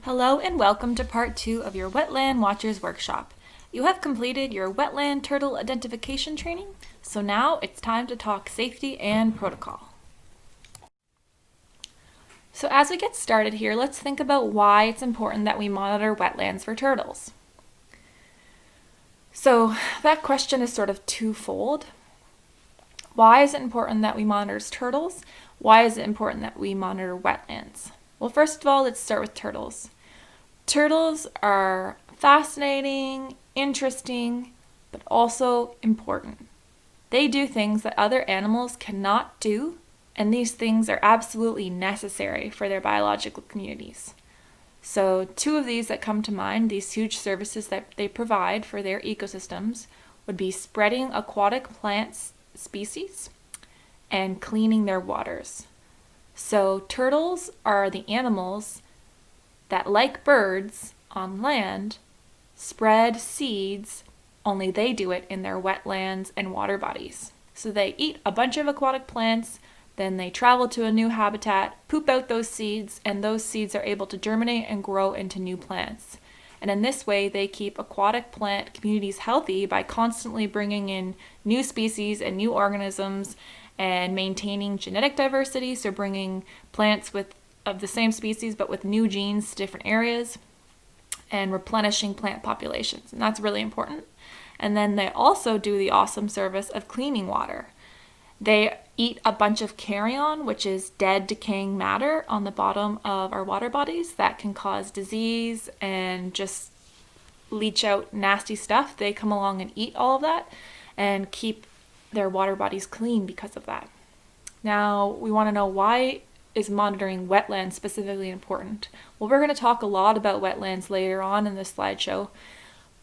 Hello and welcome to part 2 of your Wetland Watchers workshop. You have completed your wetland turtle identification training, so now it's time to talk safety and protocol. So as we get started here, let's think about why it's important that we monitor wetlands for turtles. So that question is sort of twofold. Why is it important that we monitor turtles? Why is it important that we monitor wetlands? Well, first of all, let's start with turtles. Turtles are fascinating, interesting, but also important. They do things that other animals cannot do, and these things are absolutely necessary for their biological communities. So two of these that come to mind, these huge services that they provide for their ecosystems, would be spreading aquatic plant species and cleaning their waters. So turtles are the animals that, like birds on land, spread seeds, only they do it in their wetlands and water bodies. So they eat a bunch of aquatic plants, then they travel to a new habitat, poop out those seeds, and those seeds are able to germinate and grow into new plants. And in this way, they keep aquatic plant communities healthy by constantly bringing in new species and new organisms and maintaining genetic diversity, so bringing plants of the same species but with new genes to different areas, and replenishing plant populations. And that's really important. And then they also do the awesome service of cleaning water. They eat a bunch of carrion, which is dead, decaying matter on the bottom of our water bodies that can cause disease and just leach out nasty stuff. They come along and eat all of that and keep their water bodies clean because of that. Now, we want to know, why is monitoring wetlands specifically important? Well, we're going to talk a lot about wetlands later on in this slideshow,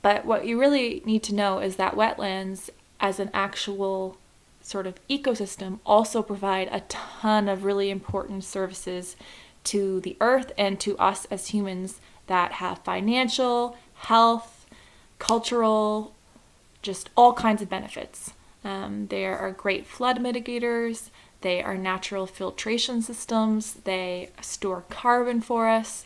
but what you really need to know is that wetlands as an actual sort of ecosystem also provide a ton of really important services to the earth and to us as humans that have financial, health, cultural, just all kinds of benefits. They are great flood mitigators. They are natural filtration systems. They store carbon for us.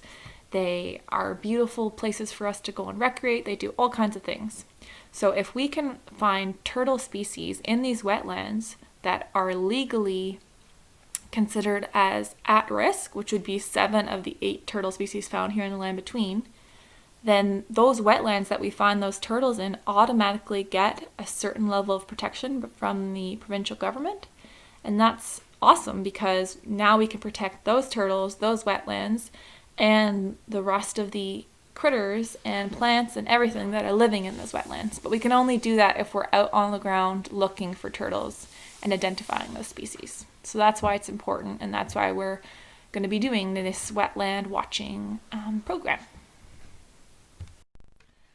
They are beautiful places for us to go and recreate. They do all kinds of things. So if we can find turtle species in these wetlands that are legally considered as at risk, which would be 7 of the 8 turtle species found here in the land between, then those wetlands that we find those turtles in automatically get a certain level of protection from the provincial government. And that's awesome because now we can protect those turtles, those wetlands, and the rest of the critters and plants and everything that are living in those wetlands. But we can only do that if we're out on the ground looking for turtles and identifying those species. So that's why it's important, and that's why we're going to be doing this wetland watching program.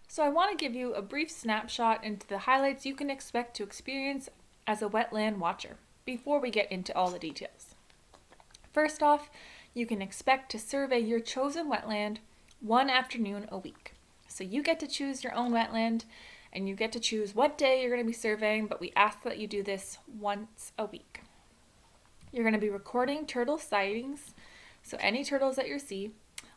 So I want to give you a brief snapshot into the highlights you can expect to experience as a wetland watcher before we get into all the details. First off, you can expect to survey your chosen wetland one afternoon a week. So you get to choose your own wetland and you get to choose what day you're going to be surveying, but we ask that you do this once a week. You're going to be recording turtle sightings, so any turtles that you see,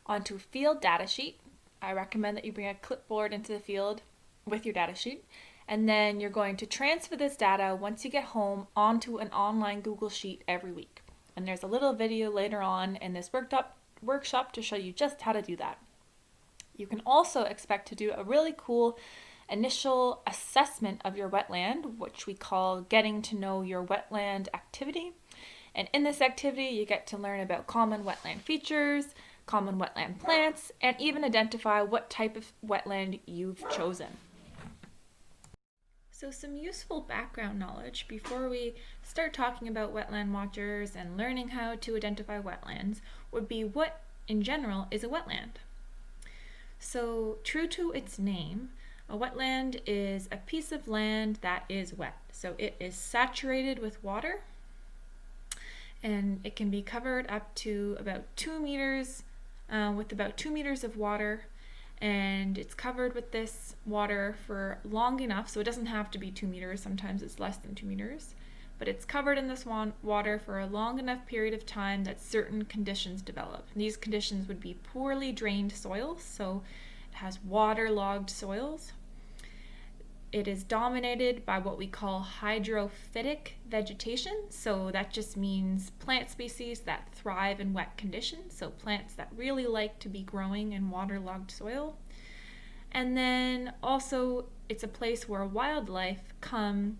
onto a field data sheet. I recommend that you bring a clipboard into the field with your data sheet, and then you're going to transfer this data once you get home onto an online Google Sheet every week. And there's a little video later on in this workshop to show you just how to do that. You can also expect to do a really cool initial assessment of your wetland, which we call getting to know your wetland activity. And in this activity, you get to learn about common wetland features, common wetland plants, and even identify what type of wetland you've chosen. So some useful background knowledge before we start talking about wetland watchers and learning how to identify wetlands would be, what in general is a wetland? So true to its name, a wetland is a piece of land that is wet. So it is saturated with water, and it can be covered up to about 2 meters with about 2 meters of water, and it's covered with this water for long enough, so it doesn't have to be 2 meters, sometimes it's less than 2 meters, but it's covered in this water for a long enough period of time that certain conditions develop. And these conditions would be poorly drained soils, so it has waterlogged soils. It is dominated by what we call hydrophytic vegetation, so that just means plant species that thrive in wet conditions, so plants that really like to be growing in waterlogged soil. And then also it's a place where wildlife come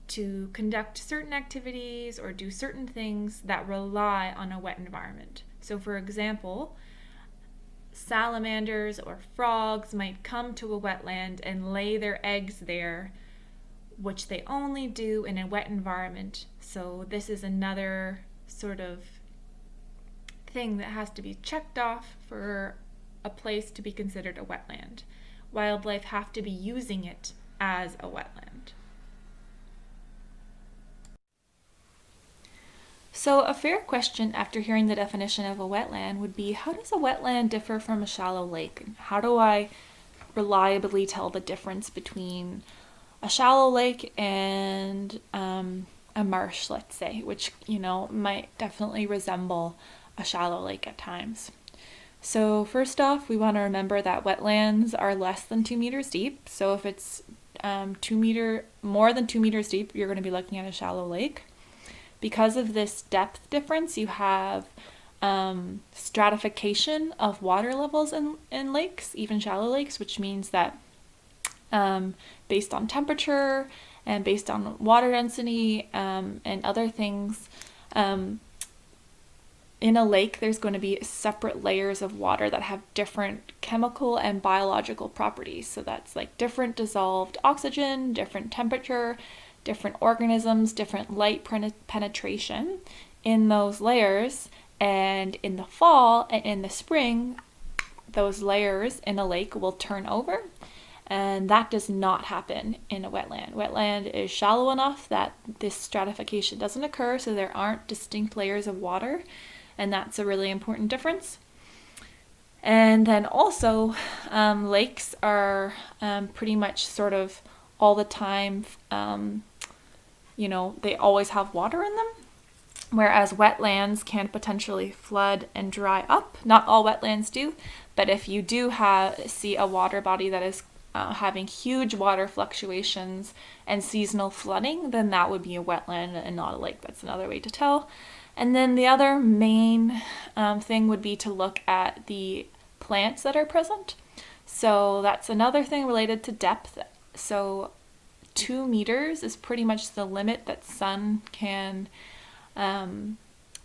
to conduct certain activities or do certain things that rely on a wet environment. So for example, salamanders or frogs might come to a wetland and lay their eggs there, which they only do in a wet environment. So this is another sort of thing that has to be checked off for a place to be considered a wetland. Wildlife have to be using it as a wetland. So a fair question after hearing the definition of a wetland would be, how does a wetland differ from a shallow lake? How do I reliably tell the difference between a shallow lake and a marsh, let's say, which, might definitely resemble a shallow lake at times? So first off, we want to remember that wetlands are less than 2 meters deep. So if it's more than 2 meters deep, you're going to be looking at a shallow lake. Because of this depth difference, you have stratification of water levels in lakes, even shallow lakes, which means that based on temperature and based on water density and other things, in a lake there's going to be separate layers of water that have different chemical and biological properties. So that's like different dissolved oxygen, different temperature, different organisms, different light penetration in those layers. And in the fall and in the spring, those layers in a lake will turn over, and that does not happen in a wetland. Wetland is shallow enough that this stratification doesn't occur, so there aren't distinct layers of water, and that's a really important difference. And then also, lakes are pretty much sort of all the time, they always have water in them, whereas wetlands can potentially flood and dry up. Not all wetlands do, but if you do see a water body that is having huge water fluctuations and seasonal flooding, then that would be a wetland and not a lake. That's another way to tell. And then the other main thing would be to look at the plants that are present. So that's another thing related to depth. So 2 meters is pretty much the limit that sun can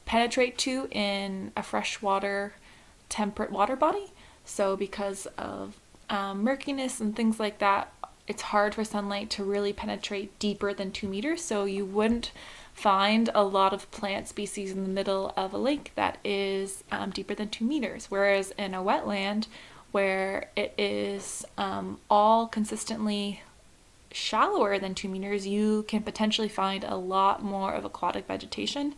penetrate to in a freshwater temperate water body. So because of murkiness and things like that, it's hard for sunlight to really penetrate deeper than 2 meters. So you wouldn't find a lot of plant species in the middle of a lake that is deeper than 2 meters. Whereas in a wetland, where it is all consistently shallower than 2 meters, you can potentially find a lot more of aquatic vegetation.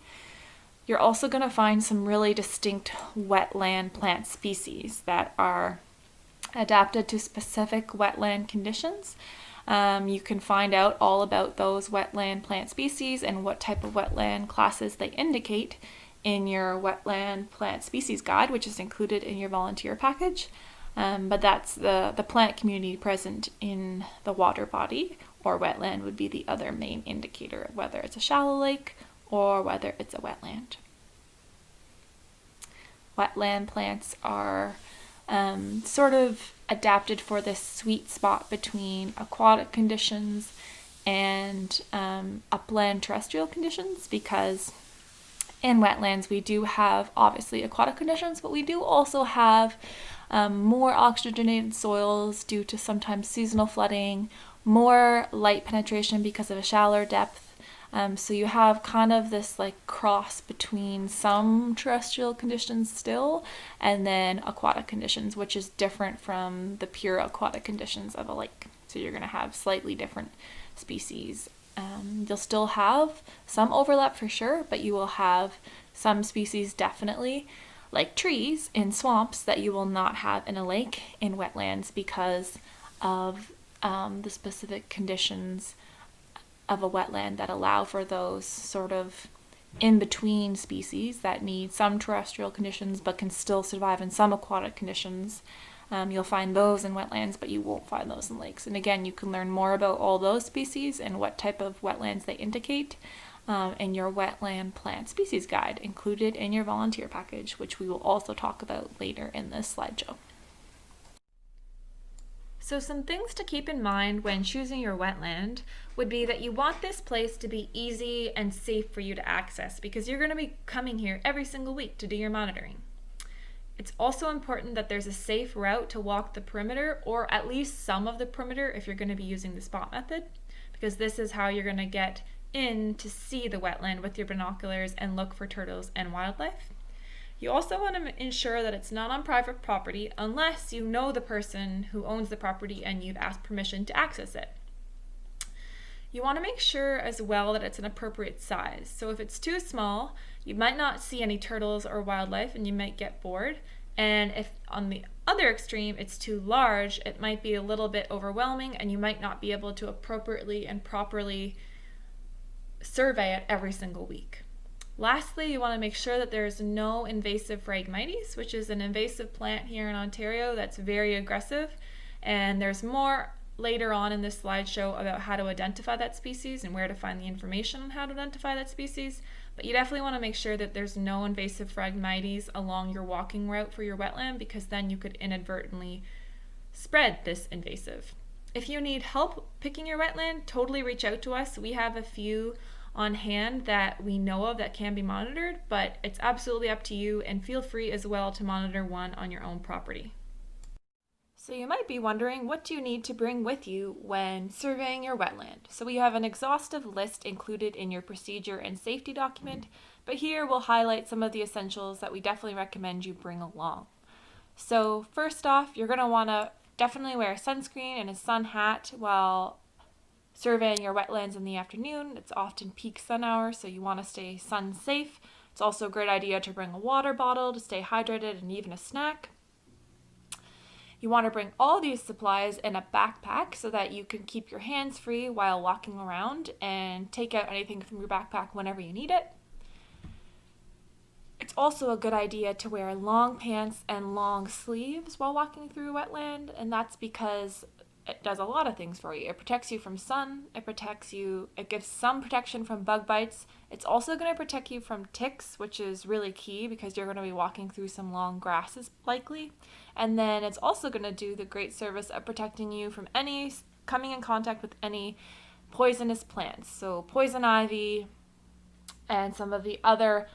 You're also going to find some really distinct wetland plant species that are adapted to specific wetland conditions. You can find out all about those wetland plant species and what type of wetland classes they indicate in your wetland plant species guide, which is included in your volunteer package. But that's the plant community present in the water body or wetland would be the other main indicator of whether it's a shallow lake or whether it's a wetland. Wetland plants are sort of adapted for this sweet spot between aquatic conditions and upland terrestrial conditions, because in wetlands we do have obviously aquatic conditions, but we do also have more oxygenated soils due to sometimes seasonal flooding, more light penetration because of a shallower depth. So you have kind of this like cross between some terrestrial conditions still and then aquatic conditions, which is different from the pure aquatic conditions of a lake. So you're going to have slightly different species. You'll still have some overlap for sure, but you will have some species definitely, like trees in swamps, that you will not have in a lake in wetlands because of the specific conditions of a wetland that allow for those sort of in-between species that need some terrestrial conditions but can still survive in some aquatic conditions. You'll find those in wetlands, but you won't find those in lakes. And again, you can learn more about all those species and what type of wetlands they indicate in your wetland plant species guide included in your volunteer package, which we will also talk about later in this slideshow. So some things to keep in mind when choosing your wetland would be that you want this place to be easy and safe for you to access because you're going to be coming here every single week to do your monitoring. It's also important that there's a safe route to walk the perimeter, or at least some of the perimeter if you're going to be using the spot method, because this is how you're going to get in to see the wetland with your binoculars and look for turtles and wildlife. You also want to ensure that it's not on private property unless you know the person who owns the property and you've asked permission to access it. You want to make sure as well that it's an appropriate size. So if it's too small, you might not see any turtles or wildlife and you might get bored. And if on the other extreme it's too large, it might be a little bit overwhelming and you might not be able to appropriately and properly survey it every single week. Lastly, you want to make sure that there's no invasive Phragmites, which is an invasive plant here in Ontario that's very aggressive. And there's more later on in this slideshow about how to identify that species and where to find the information on how to identify that species. But you definitely want to make sure that there's no invasive Phragmites along your walking route for your wetland, because then you could inadvertently spread this invasive. If you need help picking your wetland, totally reach out to us. We have a few on hand that we know of that can be monitored, but it's absolutely up to you, and feel free as well to monitor one on your own property. So you might be wondering, what do you need to bring with you when surveying your wetland? So we have an exhaustive list included in your procedure and safety document, but here we'll highlight some of the essentials that we definitely recommend you bring along. So first off, you're going to want to definitely wear sunscreen and a sun hat while surveying your wetlands in the afternoon. It's often peak sun hours, so you want to stay sun safe. It's also a great idea to bring a water bottle to stay hydrated and even a snack. You want to bring all these supplies in a backpack so that you can keep your hands free while walking around and take out anything from your backpack whenever you need it. It's also a good idea to wear long pants and long sleeves while walking through a wetland, and that's because it does a lot of things for you. It protects you from sun, it gives some protection from bug bites. It's also going to protect you from ticks, which is really key because you're going to be walking through some long grasses likely. And then it's also going to do the great service of protecting you from any coming in contact with any poisonous plants. So poison ivy and some of the other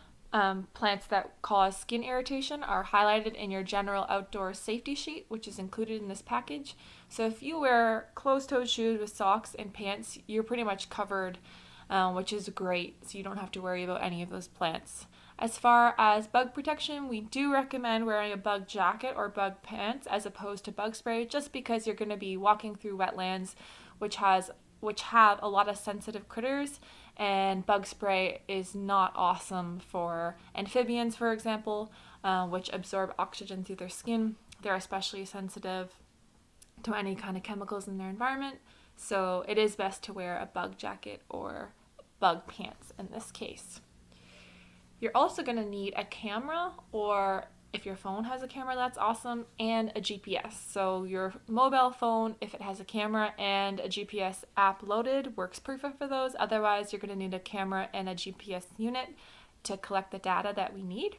plants that cause skin irritation are highlighted in your general outdoor safety sheet, which is included in this package. So if you wear closed-toed shoes with socks and pants, you're pretty much covered, which is great, so you don't have to worry about any of those plants. As far as bug protection, we do recommend wearing a bug jacket or bug pants as opposed to bug spray, just because you're going to be walking through wetlands which have a lot of sensitive critters, and bug spray is not awesome for amphibians, for example, which absorb oxygen through their skin. They're especially sensitive to any kind of chemicals in their environment, so it is best to wear a bug jacket or bug pants in this case. You're also going to need a camera, or if your phone has a camera, that's awesome, and a GPS. So your mobile phone, if it has a camera and a GPS app loaded, works perfect for those. Otherwise, you're going to need a camera and a GPS unit to collect the data that we need.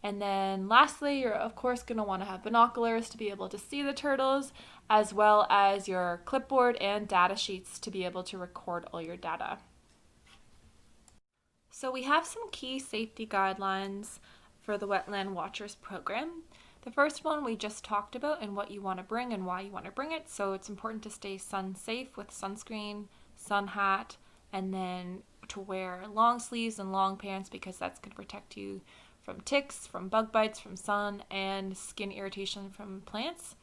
And then lastly, you're of course going to want to have binoculars to be able to see the turtles, as well as your clipboard and data sheets to be able to record all your data. So we have some key safety guidelines for the Wetland Watchers program. The first one we just talked about, and what you want to bring and why you want to bring it. So it's important to stay sun safe with sunscreen, sun hat, and then to wear long sleeves and long pants because that's going to protect you from ticks, from bug bites, from sun, and skin irritation from plants.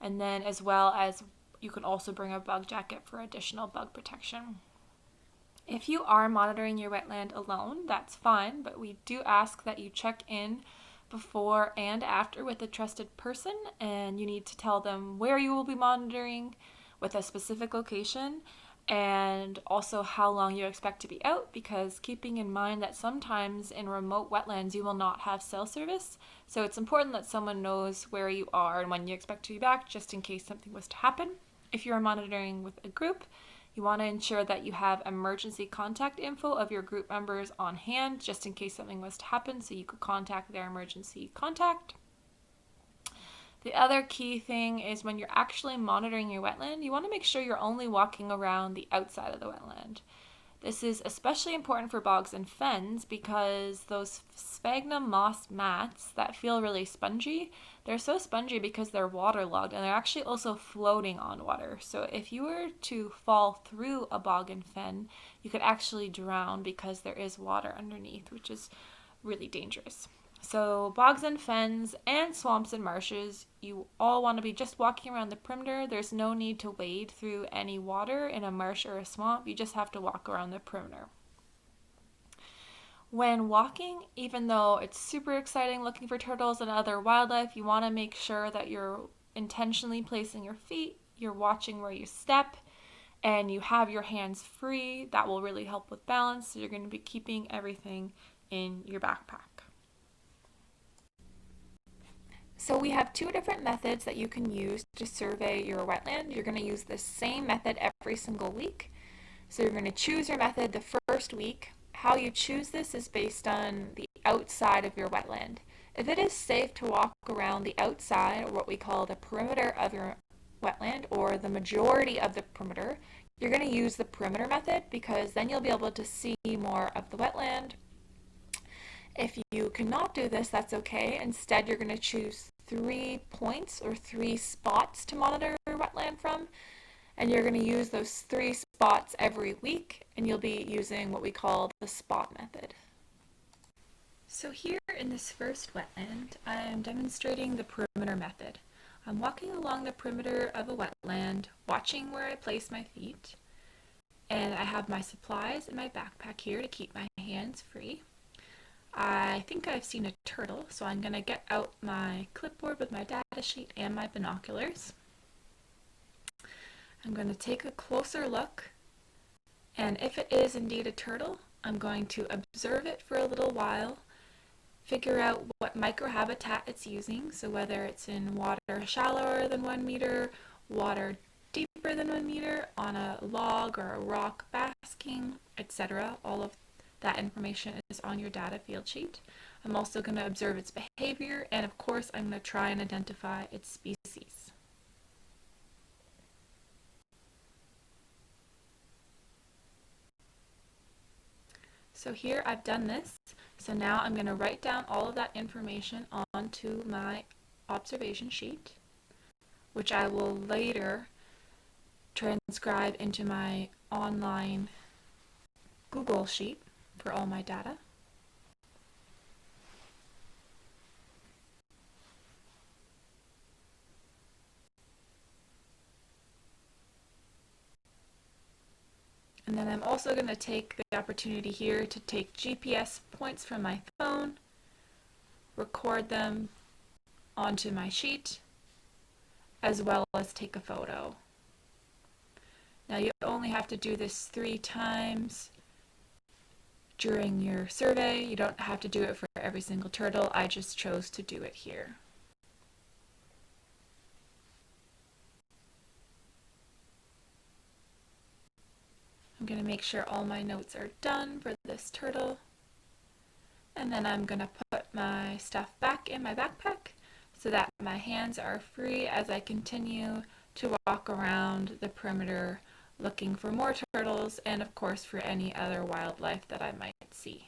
And then as well as you can also bring a bug jacket for additional bug protection. If you are monitoring your wetland alone, that's fine, but we do ask that you check in before and after with a trusted person, and you need to tell them where you will be monitoring with a specific location and also how long you expect to be out, because keeping in mind that sometimes in remote wetlands you will not have cell service, so it's important that someone knows where you are and when you expect to be back, just in case something was to happen. If you're monitoring with a group, you want to ensure that you have emergency contact info of your group members on hand, just in case something was to happen, so you could contact their emergency contact. The other key thing is when you're actually monitoring your wetland, you want to make sure you're only walking around the outside of the wetland. This is especially important for bogs and fens because those sphagnum moss mats that feel really spongy, they're so spongy because they're waterlogged and they're actually also floating on water. So if you were to fall through a bog and fen, you could actually drown because there is water underneath, which is really dangerous. So bogs and fens and swamps and marshes, you all want to be just walking around the perimeter. There's no need to wade through any water in a marsh or a swamp. You just have to walk around the perimeter. When walking, even though it's super exciting looking for turtles and other wildlife, you want to make sure that you're intentionally placing your feet, you're watching where you step, and you have your hands free. That will really help with balance. So you're going to be keeping everything in your backpack. So we have two different methods that you can use to survey your wetland. You're going to use the same method every single week. So you're going to choose your method the first week. How you choose this is based on the outside of your wetland. If it is safe to walk around the outside, or what we call the perimeter of your wetland, or the majority of the perimeter, you're going to use the perimeter method because then you'll be able to see more of the wetland. If you cannot do this, that's okay. Instead, you're going to choose 3 points or 3 spots to monitor your wetland from, and you're going to use those 3 spots every week, and you'll be using what we call the spot method. So here in this first wetland, I am demonstrating the perimeter method. I'm walking along the perimeter of a wetland, watching where I place my feet, and I have my supplies in my backpack here to keep my hands free. I think I've seen a turtle, so I'm going to get out my clipboard with my data sheet and my binoculars. I'm going to take a closer look, and if it is indeed a turtle, I'm going to observe it for a little while, figure out what microhabitat it's using, so whether it's in water shallower than 1 meter, water deeper than 1 meter, on a log or a rock basking, etc. All of that information is on your data field sheet. I'm also going to observe its behavior, and of course I'm going to try and identify its species. So here I've done this. So now I'm going to write down all of that information onto my observation sheet, which I will later transcribe into my online Google sheet for all my data. And then I'm also going to take the opportunity here to take GPS points from my phone, record them onto my sheet, as well as take a photo. Now you only have to do this 3 times during your survey. You don't have to do it for every single turtle. I just chose to do it here. I'm going to make sure all my notes are done for this turtle. And then I'm going to put my stuff back in my backpack so that my hands are free as I continue to walk around the perimeter looking for more turtles and of course for any other wildlife that I might see.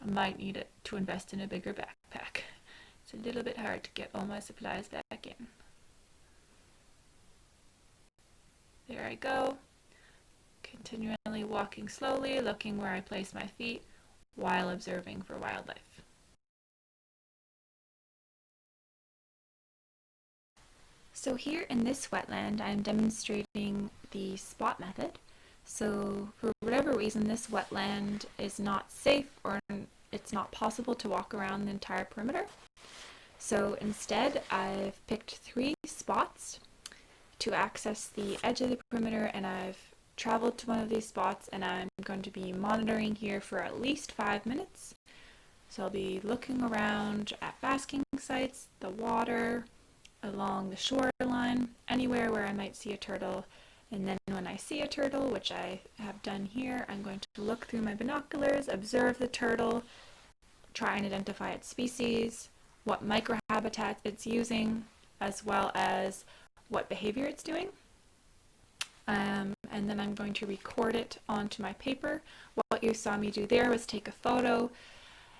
I might need it to invest in a bigger backpack. It's a little bit hard to get all my supplies back in. There I go. Continually walking slowly, looking where I place my feet while observing for wildlife. So here in this wetland, I'm demonstrating the spot method. So for whatever reason, this wetland is not safe, or it's not possible to walk around the entire perimeter. So instead, I've picked 3 spots to access the edge of the perimeter, and I've traveled to one of these spots, and I'm going to be monitoring here for at least 5 minutes. So I'll be looking around at basking sites, the water, along the shoreline, anywhere where I might see a turtle. And then when I see a turtle, which I have done here, I'm going to look through my binoculars, observe the turtle, try and identify its species, what microhabitat it's using, as well as what behavior it's doing. And then I'm going to record it onto my paper. What you saw me do there was take a photo.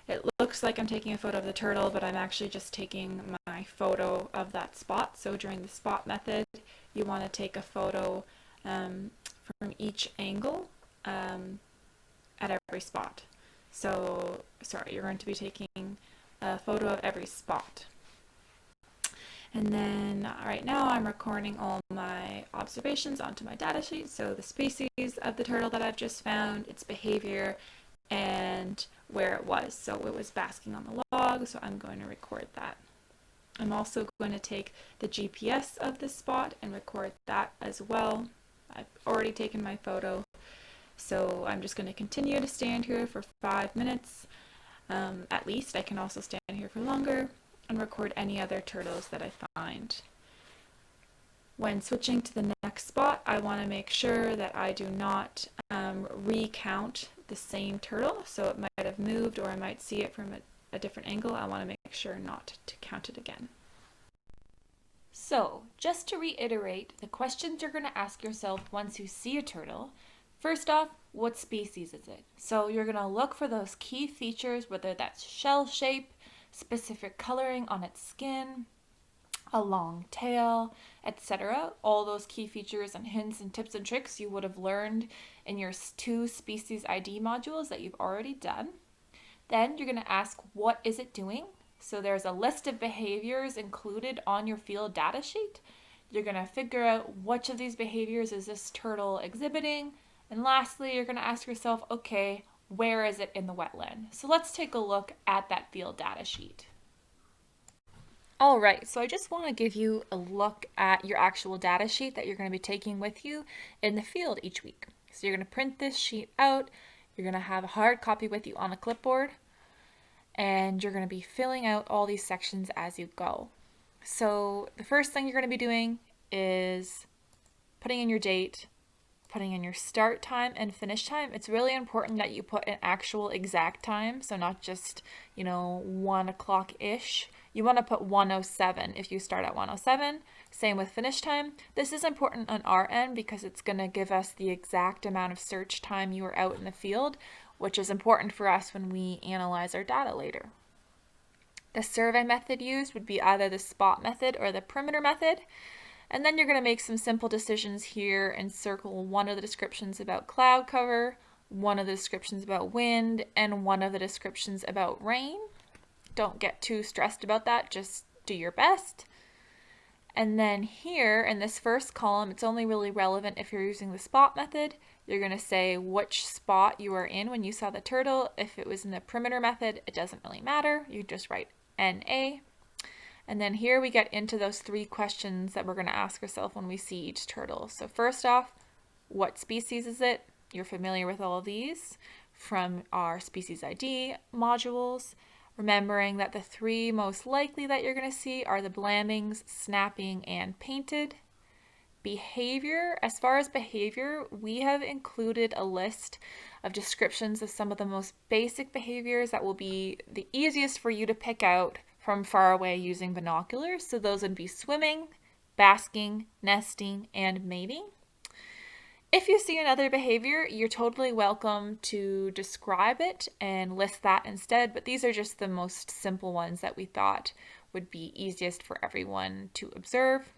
It looks like I'm taking a photo of the turtle, but I'm actually just taking my photo of that spot. So during the spot method, you want to take a photo from each angle at every spot. So, sorry, you're going to be taking a photo of every spot. And then right now I'm recording all my observations onto my data sheet. So the species of the turtle that I've just found, its behavior, and where it was. So it was basking on the log, so I'm going to record that. I'm also going to take the GPS of this spot and record that as well. I've already taken my photo, so I'm just going to continue to stand here for 5 minutes at least. I can also stand here for longer and record any other turtles that I find. When switching to the next spot, I want to make sure that I do not recount the same turtle. So it might have moved, or I might see it from a different angle. I want to make sure not to count it again. So, just to reiterate, the questions you're going to ask yourself once you see a turtle. First off, what species is it? So you're going to look for those key features, whether that's shell shape, specific coloring on its skin, a long tail, etc. All those key features and hints and tips and tricks you would have learned in your 2 species ID modules that you've already done. Then you're going to ask, what is it doing? So there's a list of behaviors included on your field data sheet. You're going to figure out which of these behaviors is this turtle exhibiting. And lastly, you're going to ask yourself, okay, where is it in the wetland? So let's take a look at that field data sheet. All right, so I just want to give you a look at your actual data sheet that you're going to be taking with you in the field each week. So you're going to print this sheet out, you're going to have a hard copy with you on a clipboard, and you're going to be filling out all these sections as you go. So the first thing you're going to be doing is putting in your date, putting in your start time and finish time. It's really important that you put an actual exact time, so not just, 1 o'clock-ish. You want to put 1:07 if you start at 1:07. Same with finish time. This is important on our end because it's going to give us the exact amount of search time you were out in the field, which is important for us when we analyze our data later. The survey method used would be either the spot method or the perimeter method. And then you're going to make some simple decisions here and circle one of the descriptions about cloud cover, one of the descriptions about wind, and one of the descriptions about rain. Don't get too stressed about that, just do your best. And then here in this first column, it's only really relevant if you're using the spot method. You're going to say which spot you are in when you saw the turtle. If it was in the perimeter method, it doesn't really matter. You just write NA. And then here we get into those 3 questions that we're going to ask ourselves when we see each turtle. So first off, what species is it? You're familiar with all of these from our species ID modules. Remembering that the 3 most likely that you're going to see are the blandings, snapping, and painted. Behavior. As far as behavior, we have included a list of descriptions of some of the most basic behaviors that will be the easiest for you to pick out from far away using binoculars. So those would be swimming, basking, nesting, and mating. If you see another behavior, you're totally welcome to describe it and list that instead, but these are just the most simple ones that we thought would be easiest for everyone to observe.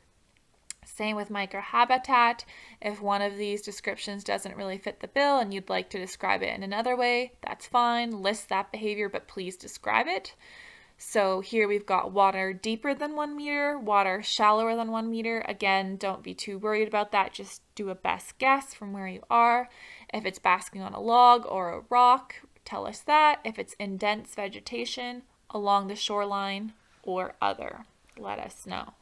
Same with microhabitat. If one of these descriptions doesn't really fit the bill and you'd like to describe it in another way, that's fine. List that behavior, but please describe it. So here we've got water deeper than 1 meter, water shallower than 1 meter. Again, don't be too worried about that. Just do a best guess from where you are. If it's basking on a log or a rock, tell us that. If it's in dense vegetation, along the shoreline, or other, let us know.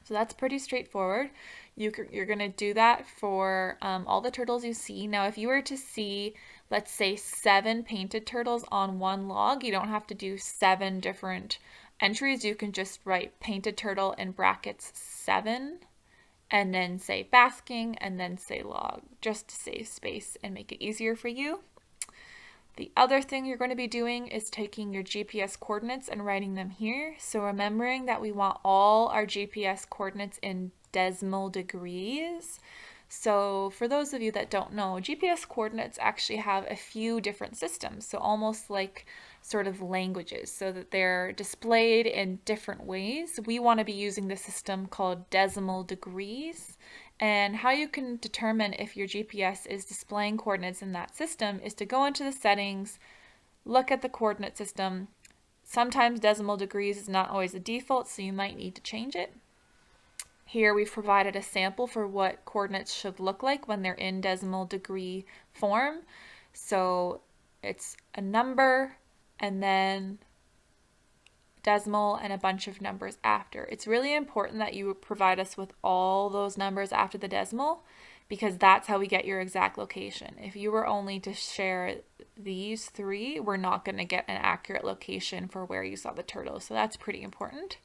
So that's pretty straightforward. You're going to do that for all the turtles you see. Now, if you were to see, let's say, 7 painted turtles on one log, you don't have to do 7 different entries. You can just write painted turtle in brackets 7 and then say basking and then say log, just to save space and make it easier for you. The other thing you're going to be doing is taking your GPS coordinates and writing them here. So remembering that we want all our GPS coordinates in decimal degrees. So for those of you that don't know, GPS coordinates actually have a few different systems, so almost like sort of languages, so that they're displayed in different ways. We want to be using the system called decimal degrees. And how you can determine if your GPS is displaying coordinates in that system is to go into the settings, look at the coordinate system. Sometimes decimal degrees is not always the default, so you might need to change it. Here we've provided a sample for what coordinates should look like when they're in decimal degree form. So it's a number and then decimal and a bunch of numbers after. It's really important that you provide us with all those numbers after the decimal, because that's how we get your exact location. If you were only to share these 3, we're not going to get an accurate location for where you saw the turtle. So that's pretty important.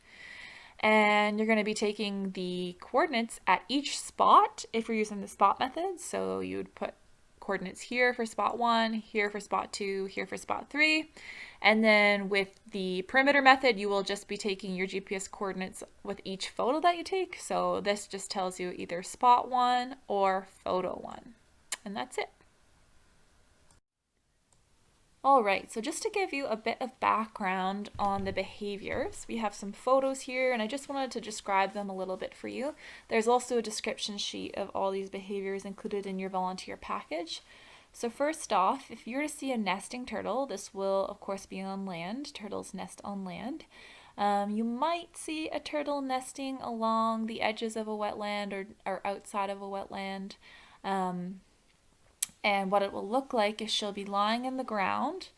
And you're going to be taking the coordinates at each spot if you're using the spot method. So you would put coordinates here for spot 1, here for spot 2, here for spot 3. And then with the perimeter method, you will just be taking your GPS coordinates with each photo that you take. So this just tells you either spot 1 or photo 1. And that's it. All right, so just to give you a bit of background on the behaviors, we have some photos here, and I just wanted to describe them a little bit for you. There's also a description sheet of all these behaviors included in your volunteer package. So first off, if you were to see a nesting turtle, this will of course be on land. Turtles nest on land. You might see a turtle nesting along the edges of a wetland or outside of a wetland. And what it will look like is she'll be lying in the ground.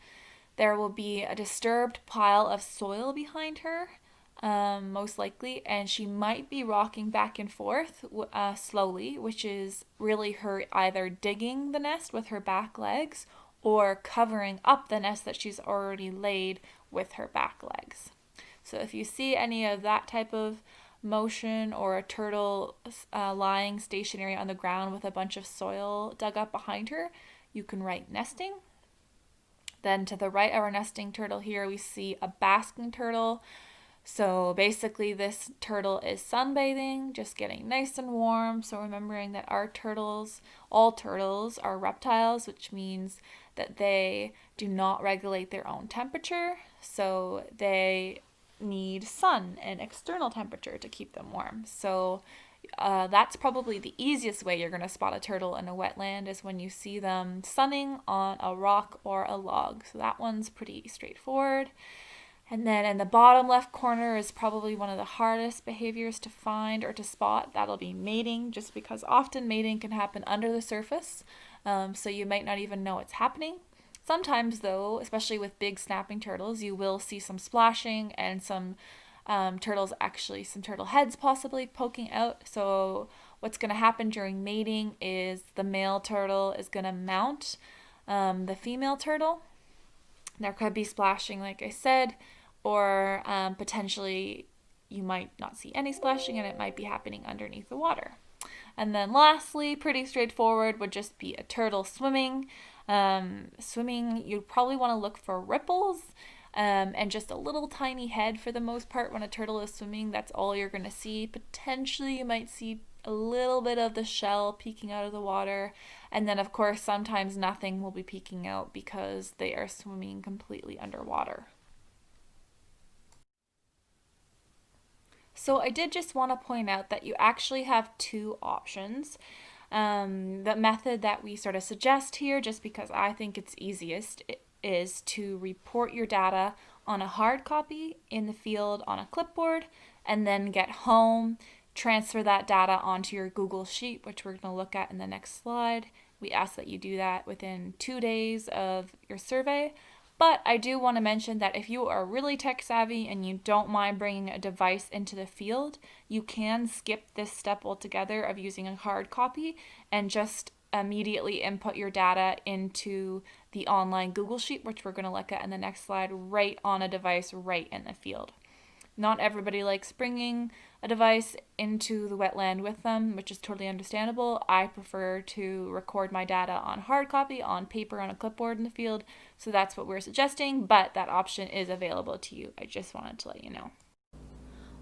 There will be a disturbed pile of soil behind her, most likely, and she might be rocking back and forth slowly, which is really her either digging the nest with her back legs or covering up the nest that she's already laid with her back legs. So if you see any of that type of motion or a turtle lying stationary on the ground with a bunch of soil dug up behind her, you can write nesting. Then to the right of our nesting turtle here, we see a basking turtle. So basically this turtle is sunbathing, just getting nice and warm. So remembering that all turtles are reptiles, which means that they do not regulate their own temperature. So they need sun and external temperature to keep them warm. So that's probably the easiest way you're going to spot a turtle in a wetland, is when you see them sunning on a rock or a log. So that one's pretty straightforward. And then in the bottom left corner is probably one of the hardest behaviors to find or to spot. That'll be mating, just because often mating can happen under the surface, so you might not even know it's happening. Sometimes though, especially with big snapping turtles, you will see some splashing and some some turtle heads possibly poking out. So what's going to happen during mating is the male turtle is going to mount the female turtle. There could be splashing, like I said, or potentially you might not see any splashing and it might be happening underneath the water. And then lastly, pretty straightforward, would just be a turtle swimming. Swimming, you'd probably want to look for ripples and just a little tiny head for the most part. When a turtle is swimming, that's all you're going to see. Potentially you might see a little bit of the shell peeking out of the water, and then of course sometimes nothing will be peeking out because they are swimming completely underwater. So I did just want to point out that you actually have 2 options. The method that we sort of suggest here, just because I think it's easiest, is to report your data on a hard copy in the field on a clipboard, and then get home, transfer that data onto your Google Sheet, which we're going to look at in the next slide. We ask that you do that within 2 days of your survey. But I do want to mention that if you are really tech savvy and you don't mind bringing a device into the field, you can skip this step altogether of using a hard copy and just immediately input your data into the online Google Sheet, which we're going to look at in the next slide, right on a device, right in the field. Not everybody likes bringing a device into the wetland with them, which is totally understandable. I prefer to record my data on hard copy, on paper, on a clipboard in the field, so that's what we're suggesting, but that option is available to you. I just wanted to let you know.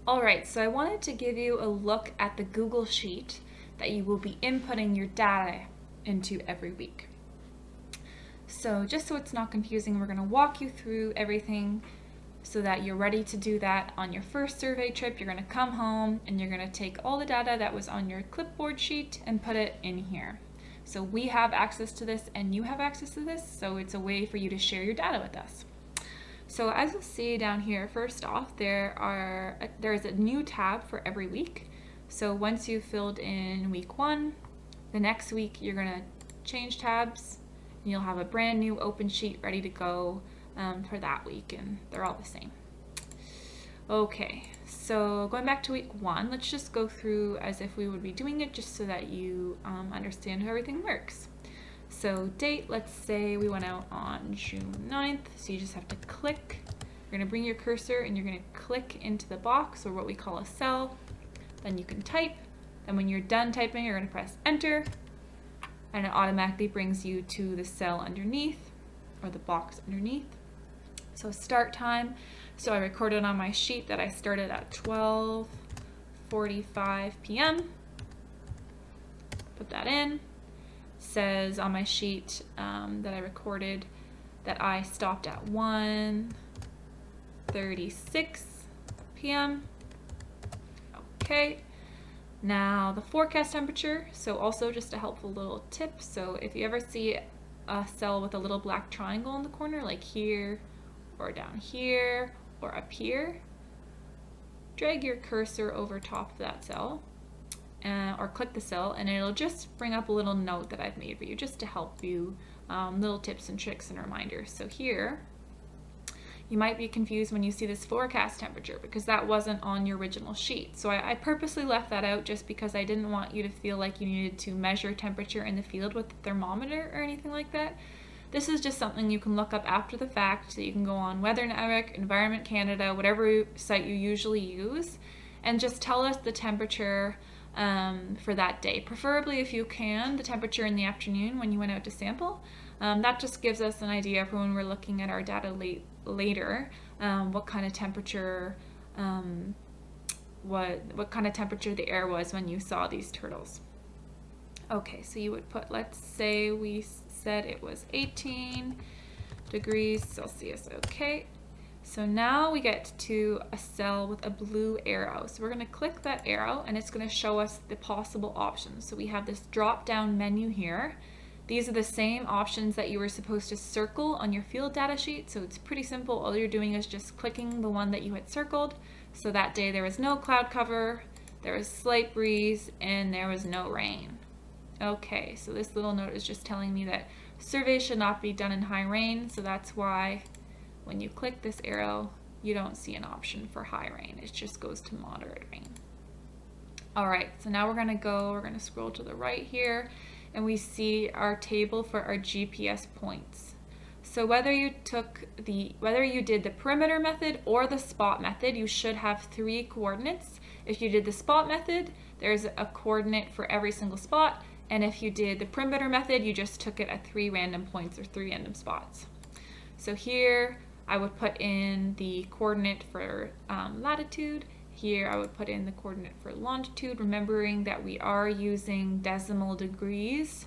Alright, so I wanted to give you a look at the Google Sheet that you will be inputting your data into every week. So just so it's not confusing, we're going to walk you through everything so that you're ready to do that on your first survey trip. You're going to come home and you're going to take all the data that was on your clipboard sheet and put it in here. So we have access to this and you have access to this, so it's a way for you to share your data with us. So as you'll see down here, first off, there's a new tab for every week. So once you've filled in week 1, the next week you're going to change tabs and you'll have a brand new open sheet ready to go for that week, and they're all the same. Okay, so going back to week 1, let's just go through as if we would be doing it just so that you understand how everything works. So date, let's say we went out on June 9th, so you just have to click. You're going to bring your cursor and you're going to click into the box, or what we call a cell. Then you can type. Then when you're done typing, you're going to press enter, and it automatically brings you to the cell underneath, or the box underneath. So start time, so I recorded on my sheet that I started at 12:45 p.m. Put that in. Says on my sheet that I recorded that I stopped at 1:36 p.m. Okay. Now the forecast temperature, so also just a helpful little tip. So if you ever see a cell with a little black triangle in the corner, like here, or down here, or up here, drag your cursor over top of that cell, or click the cell, and it'll just bring up a little note that I've made for you just to help you, little tips and tricks and reminders. So here, you might be confused when you see this forecast temperature because that wasn't on your original sheet. So I purposely left that out just because I didn't want you to feel like you needed to measure temperature in the field with the thermometer or anything like that. This is just something you can look up after the fact, so you can go on Weather Network, Environment Canada, whatever site you usually use, and just tell us the temperature for that day. Preferably, if you can, the temperature in the afternoon when you went out to sample. That just gives us an idea for when we're looking at our data later, what kind of temperature what kind of temperature the air was when you saw these turtles. Okay, so you would put, let's say we said it was 18 degrees Celsius. Okay, so now we get to a cell with a blue arrow. So we're going to click that arrow and it's going to show us the possible options. So we have this drop down menu here. These are the same options that you were supposed to circle on your field data sheet. So it's pretty simple. All you're doing is just clicking the one that you had circled. So that day there was no cloud cover, there was slight breeze, and there was no rain. Okay, so this little note is just telling me that surveys should not be done in high rain, so that's why when you click this arrow, you don't see an option for high rain. It just goes to moderate rain. All right, so now we're gonna scroll to the right here, and we see our table for our GPS points. So whether you did the perimeter method or the spot method, you should have 3 coordinates. If you did the spot method, there's a coordinate for every single spot. And if you did the perimeter method, you just took it at 3 random points or 3 random spots. So here I would put in the coordinate for latitude. Here I would put in the coordinate for longitude, remembering that we are using decimal degrees.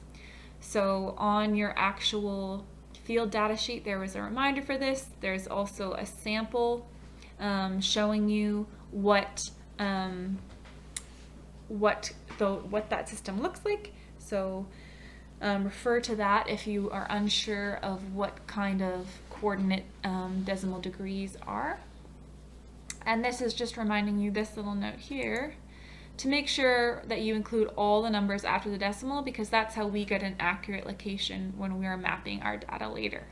So on your actual field data sheet, there was a reminder for this. There's also a sample showing you what that system looks like. So refer to that if you are unsure of what kind of coordinate decimal degrees are. And this is just reminding you, this little note here, to make sure that you include all the numbers after the decimal, because that's how we get an accurate location when we are mapping our data later.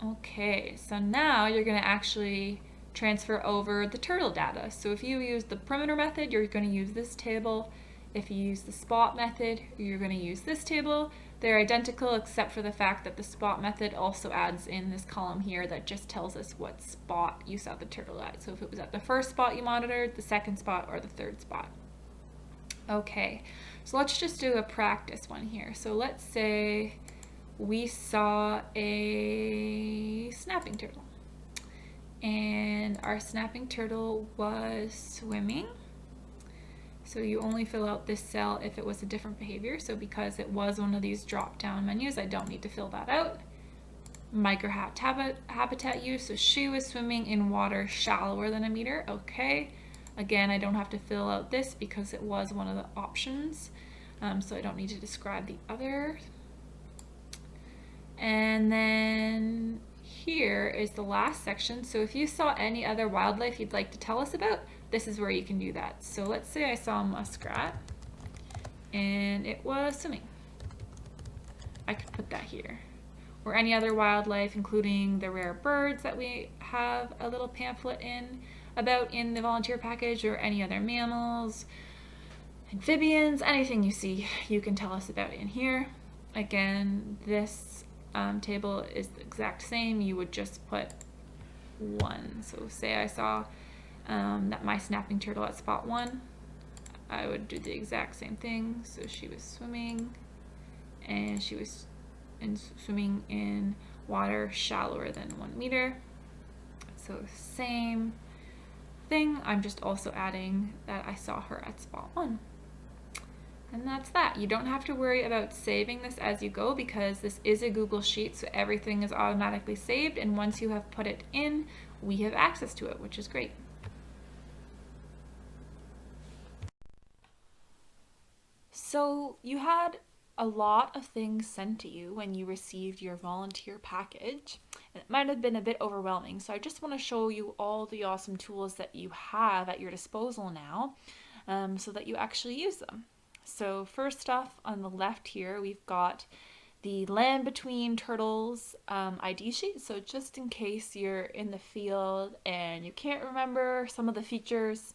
Okay, so now you're going to actually transfer over the turtle data. So if you use the perimeter method, you're going to use this table. If you use the spot method, you're going to use this table. They're identical except for the fact that the spot method also adds in this column here that just tells us what spot you saw the turtle at. So if it was at the first spot you monitored, the second spot, or the third spot. Okay, so let's just do a practice one here. So let's say we saw a snapping turtle, and our snapping turtle was swimming. So you only fill out this cell if it was a different behavior. So because it was one of these drop down menus, I don't need to fill that out. Microhabitat use, so she was swimming in water shallower than a meter. Okay, again, I don't have to fill out this because it was one of the options, so I don't need to describe the other. And then here is the last section. So if you saw any other wildlife you'd like to tell us about, this is where you can do that. So let's say I saw a muskrat and it was swimming. I could put that here. Or any other wildlife, including the rare birds that we have a little pamphlet about in the volunteer package, or any other mammals, amphibians, anything you see, you can tell us about in here. Again, this table is the exact same. You would just put 1. So say I saw that my snapping turtle at spot 1, I would do the exact same thing. So she was swimming, and she was swimming in water shallower than 1 meter. So same thing, I'm just also adding that I saw her at spot 1. And that's that. You don't have to worry about saving this as you go, because this is a Google Sheet, so everything is automatically saved, and once you have put it in, we have access to it, which is great. So you had a lot of things sent to you when you received your volunteer package, and it might have been a bit overwhelming, so I just want to show you all the awesome tools that you have at your disposal now, so that you actually use them. So first off, on the left here, we've got the Land Between Turtles ID sheet. So just in case you're in the field and you can't remember some of the features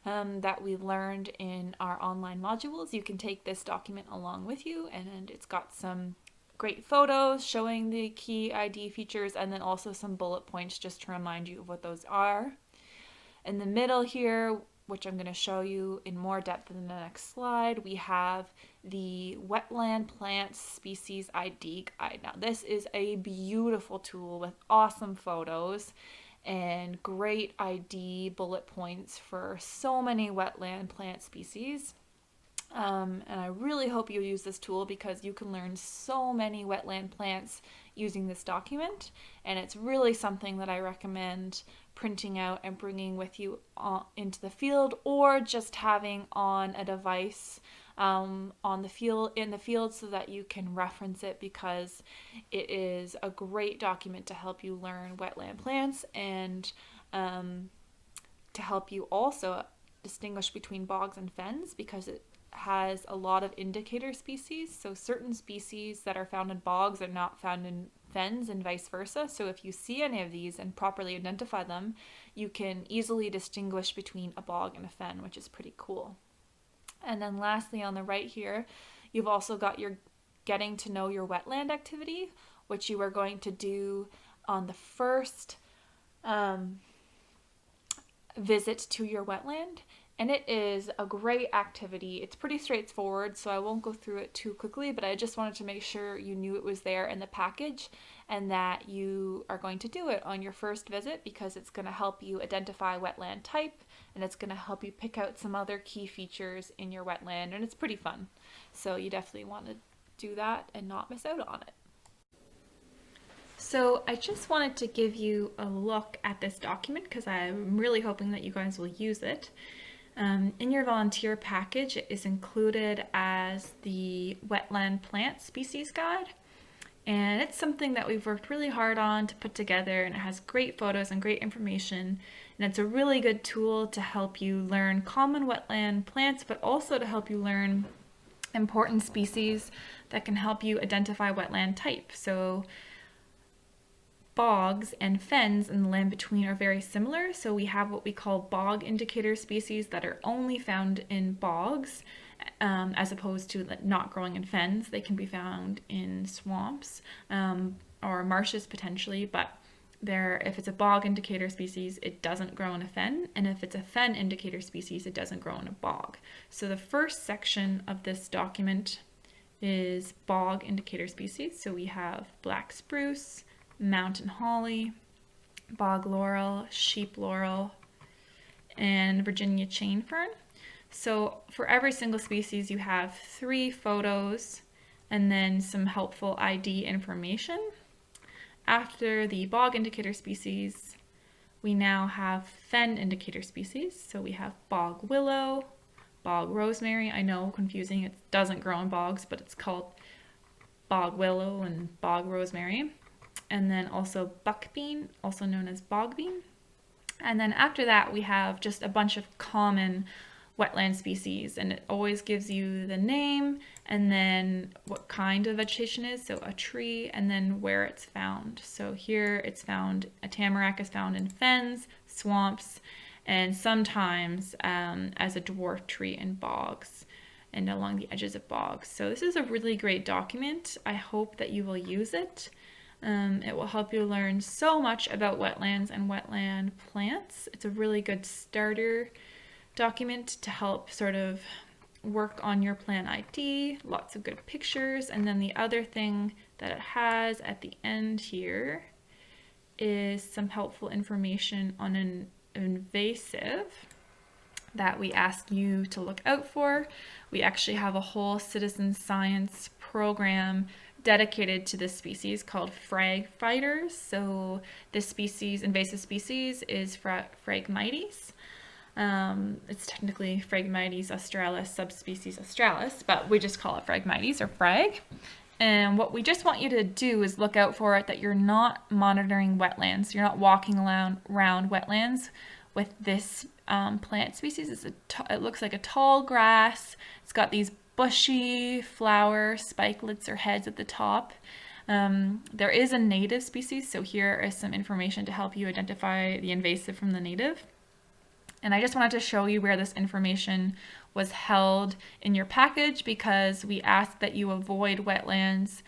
that we learned in our online modules, you can take this document along with you, and it's got some great photos showing the key ID features, and then also some bullet points just to remind you of what those are. In the middle here, which I'm going to show you in more depth in the next slide, we have the Wetland Plant Species ID Guide. Now this is a beautiful tool with awesome photos and great ID bullet points for so many wetland plant species. And I really hope you use this tool, because you can learn so many wetland plants using this document, and it's really something that I recommend printing out and bringing with you into the field, or just having on a device in the field so that you can reference it, because it is a great document to help you learn wetland plants, and to help you also distinguish between bogs and fens, because it has a lot of indicator species. So certain species that are found in bogs are not found in fens, and vice versa. So if you see any of these and properly identify them, you can easily distinguish between a bog and a fen, which is pretty cool. And then lastly, on the right here, you've also got your getting to know your wetland activity, which you are going to do on the first visit to your wetland. And it is a great activity. It's pretty straightforward, so I won't go through it too quickly, but I just wanted to make sure you knew it was there in the package, and that you are going to do it on your first visit, because it's going to help you identify wetland type, and it's going to help you pick out some other key features in your wetland, and it's pretty fun. So you definitely want to do that and not miss out on it. So I just wanted to give you a look at this document, because I'm really hoping that you guys will use it. In your volunteer package, it is included as the Wetland Plant Species Guide, And it's something that we've worked really hard on to put together, and it has great photos and great information. And it's a really good tool to help you learn common wetland plants, but also to help you learn important species that can help you identify wetland type. So bogs and fens in the land between are very similar. So we have what we call bog indicator species that are only found in bogs, as opposed to not growing in fens. They can be found in swamps or marshes potentially, but if it's a bog indicator species, it doesn't grow in a fen, and if it's a fen indicator species, it doesn't grow in a bog. So the first section of this document is bog indicator species. So we have black spruce, mountain holly, bog laurel, sheep laurel, and Virginia chain fern. So for every single species, you have 3 photos and then some helpful ID information. After the bog indicator species, we now have fen indicator species. So we have bog willow, bog rosemary. I know, confusing, it doesn't grow in bogs, but it's called bog willow and bog rosemary. And then also buckbean, also known as bogbean. And then after that, we have just a bunch of common wetland species, and it always gives you the name and then what kind of vegetation is, so a tree, and then where it's found. So here it's found, a tamarack is found in fens, swamps, and sometimes as a dwarf tree in bogs and along the edges of bogs. So this is a really great document. I hope that you will use it. It will help you learn so much about wetlands and wetland plants. It's a really good starter document to help sort of work on your plant ID, lots of good pictures, and then the other thing that it has at the end here is some helpful information on an invasive that we ask you to look out for. We actually have a whole citizen science program dedicated to this species called frag fighters. So this species, invasive species, is Phragmites. It's technically Phragmites australis, subspecies australis, but we just call it Phragmites or frag. And what we just want you to do is look out for it that you're not monitoring wetlands. You're not walking around wetlands with this plant species. It looks like a tall grass. It's got these bushy flower spikelets or heads at the top. There is a native species, so here is some information to help you identify the invasive from the native. And I just wanted to show you where this information was held in your package, because we ask that you avoid wetlands,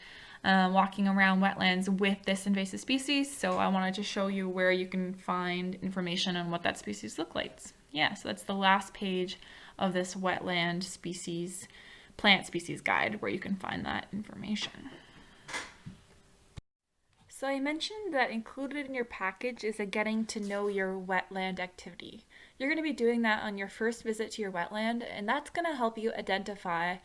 walking around wetlands with this invasive species. So I wanted to show you where you can find information on what that species looks like. Yeah, so that's the last page of this wetland species, plant species guide, where you can find that information. So I mentioned that included in your package is a getting to know your wetland activity. You're going to be doing that on your first visit to your wetland, and that's going to help you identify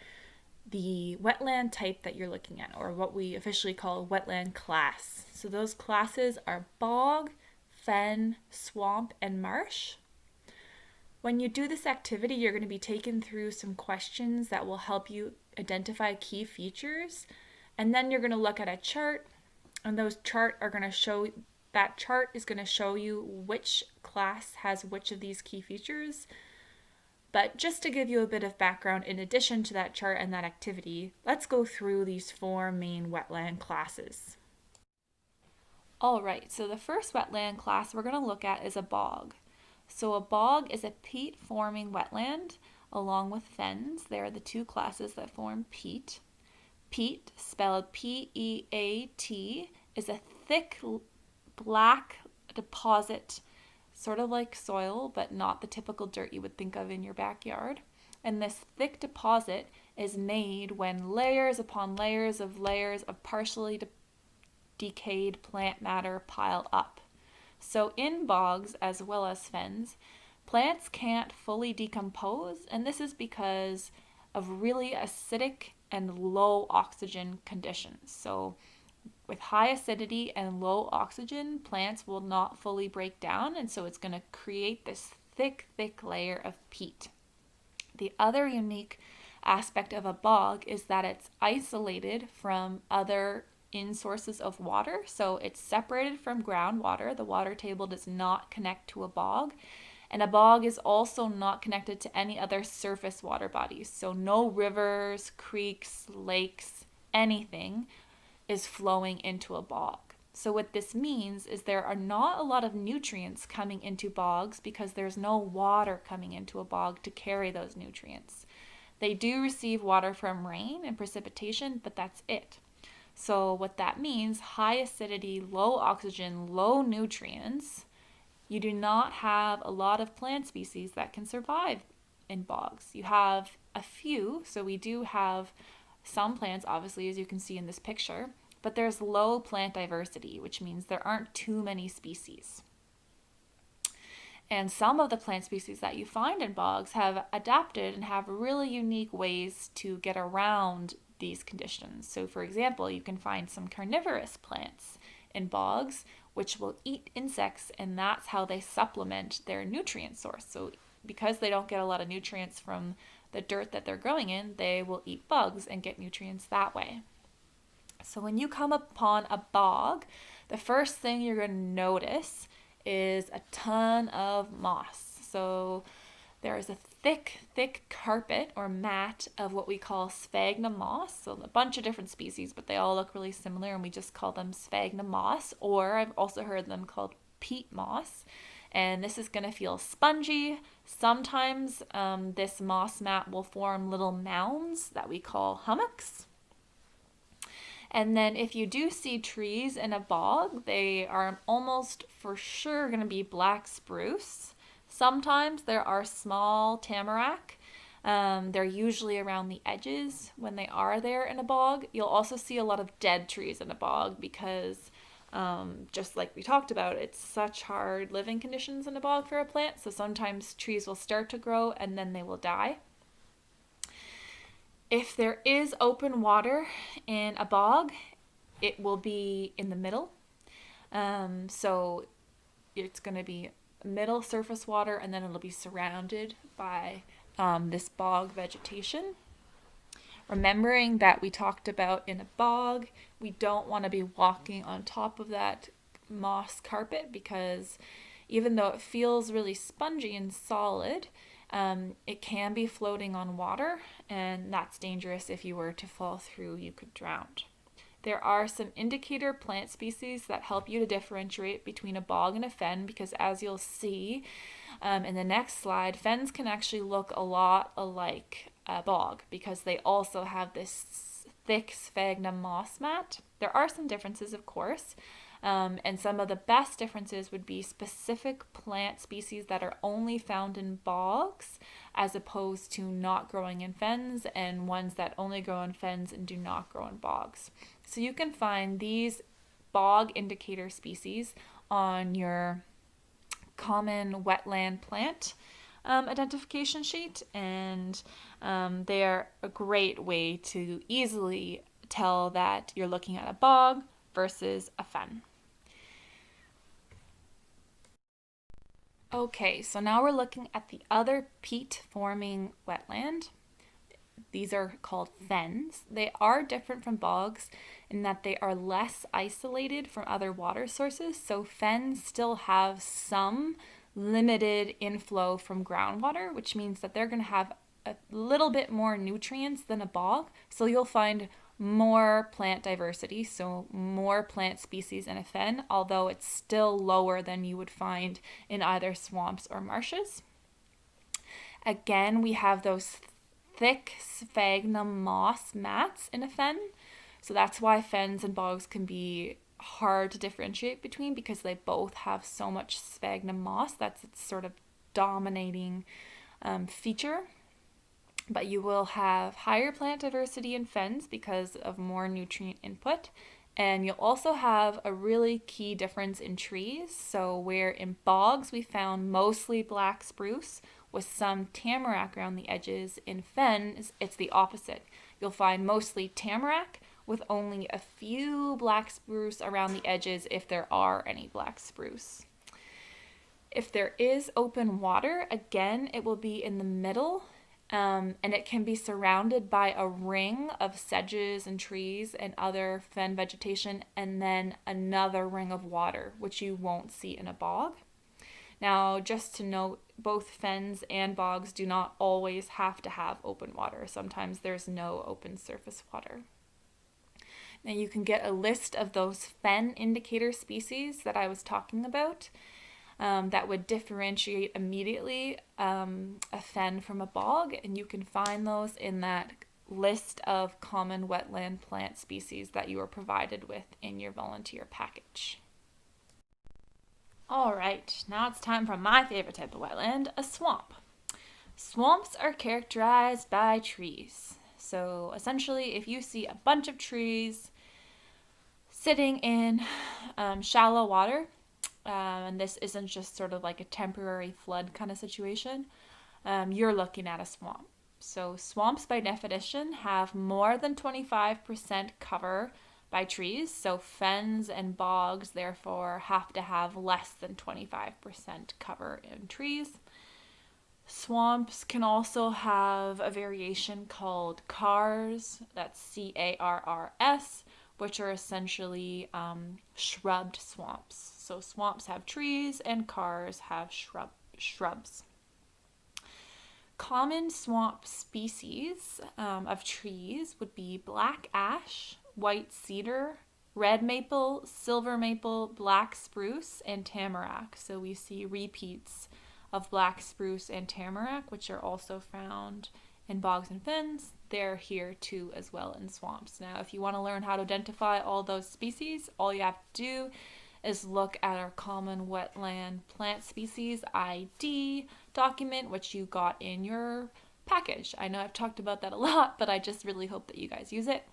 the wetland type that you're looking at, or what we officially call a wetland class. So those classes are bog, fen, swamp, and marsh. When you do this activity, you're going to be taken through some questions that will help you identify key features, and then you're going to look at a chart, and that chart is going to show you which class has which of these key features. But just to give you a bit of background in addition to that chart and that activity, let's go through these 4 main wetland classes. All right, so the first wetland class we're going to look at is a bog. So a bog is a peat-forming wetland along with fens. They are the 2 classes that form peat. Peat, spelled P-E-A-T, is a thick black deposit, sort of like soil, but not the typical dirt you would think of in your backyard. And this thick deposit is made when layers upon layers of partially decayed plant matter pile up. So in bogs, as well as fens, plants can't fully decompose, and this is because of really acidic and low oxygen conditions. So with high acidity and low oxygen, plants will not fully break down, and so it's going to create this thick layer of peat. The other unique aspect of a bog is that it's isolated from other in sources of water, so it's separated from groundwater. The water table does not connect to a bog, and a bog is also not connected to any other surface water bodies. So no rivers, creeks, lakes, anything is flowing into a bog. So what this means is there are not a lot of nutrients coming into bogs because there's no water coming into a bog to carry those nutrients. They do receive water from rain and precipitation, but that's it. So what that means, high acidity, low oxygen, low nutrients, you do not have a lot of plant species that can survive in bogs. You have a few, so we do have some plants, obviously, as you can see in this picture, but there's low plant diversity, which means there aren't too many species. And some of the plant species that you find in bogs have adapted and have really unique ways to get around these conditions. So, for example, you can find some carnivorous plants in bogs which will eat insects, and that's how they supplement their nutrient source. So, because they don't get a lot of nutrients from the dirt that they're growing in, they will eat bugs and get nutrients that way. So, when you come upon a bog, the first thing you're going to notice is a ton of moss. So there is a thick carpet or mat of what we call sphagnum moss. So a bunch of different species, but they all look really similar, and we just call them sphagnum moss, or I've also heard them called peat moss. And this is going to feel spongy. Sometimes this moss mat will form little mounds that we call hummocks. And then if you do see trees in a bog, they are almost for sure going to be black spruce. Sometimes there are small tamarack. They're usually around the edges when they are there in a bog. You'll also see a lot of dead trees in a bog because just like we talked about, it's such hard living conditions in a bog for a plant. So sometimes trees will start to grow and then they will die. If there is open water in a bog, it will be in the middle. So it's going to be middle surface water, and then it'll be surrounded by this bog vegetation. Remembering that we talked about in a bog, we don't want to be walking on top of that moss carpet because even though it feels really spongy and solid, it can be floating on water, and that's dangerous. If you were to fall through, you could drown. There are some indicator plant species that help you to differentiate between a bog and a fen, because as you'll see in the next slide, fens can actually look a lot alike a bog because they also have this thick sphagnum moss mat. There are some differences, of course. And some of the best differences would be specific plant species that are only found in bogs as opposed to not growing in fens, and ones that only grow in fens and do not grow in bogs. So you can find these bog indicator species on your common wetland plant identification sheet, and they are a great way to easily tell that you're looking at a bog versus a fen. Okay, so now we're looking at the other peat-forming wetland. These are called fens. They are different from bogs in that they are less isolated from other water sources. So fens still have some limited inflow from groundwater, which means that they're going to have a little bit more nutrients than a bog. So you'll find more plant diversity, so more plant species in a fen, although it's still lower than you would find in either swamps or marshes. Again, we have those thick sphagnum moss mats in a fen, so that's why fens and bogs can be hard to differentiate between, because they both have so much sphagnum moss. That's its sort of dominating feature. But you will have higher plant diversity in fens because of more nutrient input. And you'll also have a really key difference in trees. So where in bogs we found mostly black spruce with some tamarack around the edges, in fens it's the opposite. You'll find mostly tamarack with only a few black spruce around the edges, if there are any black spruce. If there is open water, again, it will be in the middle and it can be surrounded by a ring of sedges and trees and other fen vegetation, and then another ring of water, which you won't see in a bog. Now, just to note, both fens and bogs do not always have to have open water. Sometimes there's no open surface water. Now, you can get a list of those fen indicator species that I was talking about that would differentiate immediately a fen from a bog, and you can find those in that list of common wetland plant species that you are provided with in your volunteer package. All right, now it's time for my favorite type of wetland, a swamp. Swamps are characterized by trees. So essentially, if you see a bunch of trees sitting in shallow water, and this isn't just sort of like a temporary flood kind of situation, you're looking at a swamp. So swamps by definition have more than 25% cover by trees. So fens and bogs therefore have to have less than 25% cover in trees. Swamps can also have a variation called cars, that's CARRS, which are essentially shrubbed swamps. So swamps have trees and cars have shrubs. Common swamp species of trees would be black ash, white cedar, red maple, silver maple, black spruce, and tamarack. So we see repeats of black spruce and tamarack, which are also found in bogs and fens. They're here too as well in swamps. Now, if you want to learn how to identify all those species, all you have to do is look at our common wetland plant species ID document, which you got in your package. I know I've talked about that a lot, but I just really hope that you guys use it.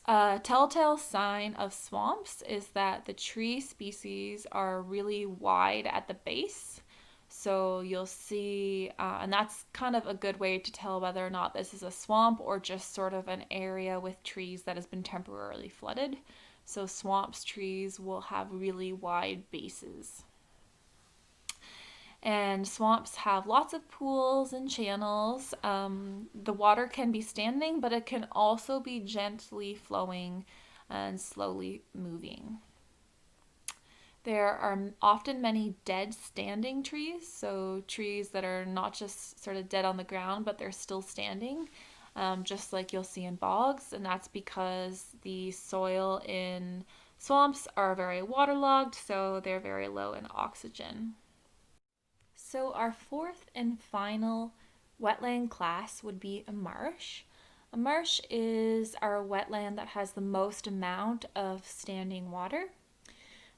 A telltale sign of swamps is that the tree species are really wide at the base. So you'll see, and that's kind of a good way to tell whether or not this is a swamp or just sort of an area with trees that has been temporarily flooded. So swamps trees will have really wide bases. And swamps have lots of pools and channels. The water can be standing, but it can also be gently flowing and slowly moving. There are often many dead standing trees, so trees that are not just sort of dead on the ground, but they're still standing, just like you'll see in bogs, and that's because the soil in swamps are very waterlogged, so they're very low in oxygen. So our fourth and final wetland class would be a marsh. A marsh is our wetland that has the most amount of standing water.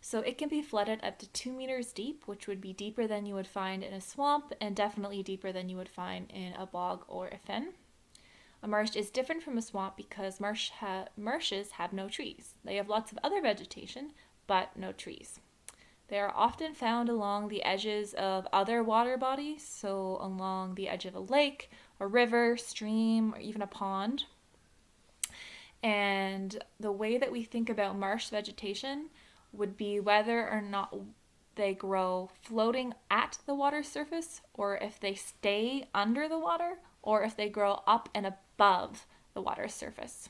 So it can be flooded up to 2 meters deep, which would be deeper than you would find in a swamp and definitely deeper than you would find in a bog or a fen. A marsh is different from a swamp because marshes have no trees. They have lots of other vegetation, but no trees. They are often found along the edges of other water bodies, so along the edge of a lake, a river, stream, or even a pond. And the way that we think about marsh vegetation would be whether or not they grow floating at the water surface, or if they stay under the water, or if they grow up and above the water surface.